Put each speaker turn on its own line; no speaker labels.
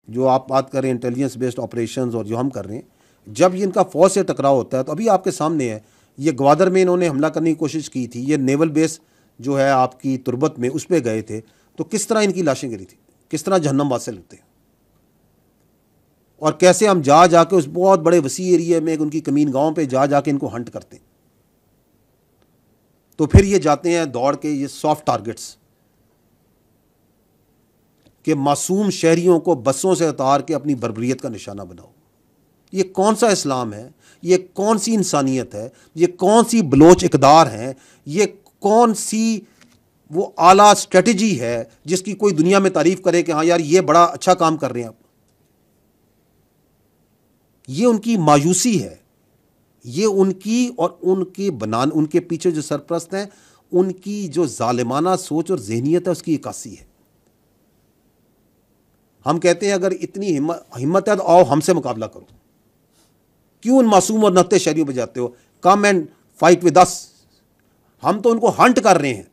جو آپ بات کر رہے ہیں انٹیلیجنس بیسڈ آپریشنز اور جو ہم کر رہے ہیں, جب یہ ان کا فوج سے ٹکراؤ ہوتا ہے تو ابھی آپ کے سامنے ہے, یہ گوادر میں انہوں نے حملہ کرنے کی کوشش کی تھی, یہ نیول بیس جو ہے آپ کی تربت میں اس پہ گئے تھے, تو کس طرح ان کی لاشیں گری تھی, کس طرح جہنم واسے لگتے ہیں, اور کیسے ہم جا کے اس بہت بڑے وسیع ایریے میں ان کی کمین گاؤں پہ جا کے ان کو ہنٹ کرتے ہیں. تو پھر یہ جاتے ہیں دوڑ کے یہ سافٹ ٹارگٹس کہ معصوم شہریوں کو بسوں سے اتار کے اپنی بربریت کا نشانہ بناؤ. یہ کون سا اسلام ہے, یہ کون سی انسانیت ہے, یہ کون سی بلوچ اقدار ہیں, یہ کون سی وہ اعلیٰ اسٹریٹجی ہے جس کی کوئی دنیا میں تعریف کرے کہ ہاں یار یہ بڑا اچھا کام کر رہے ہیں آپ. یہ ان کی مایوسی ہے, یہ ان کی اور ان کے پیچھے جو سرپرست ہیں ان کی جو ظالمانہ سوچ اور ذہنیت ہے اس کی عکاسی ہے. ہم کہتے ہیں اگر اتنی ہمت ہے تو آؤ ہم سے مقابلہ کرو, کیوں ان معصوم اور نہتے شہریوں پہ جاتے ہو, come and fight with us. ہم تو ان کو ہنٹ کر رہے ہیں,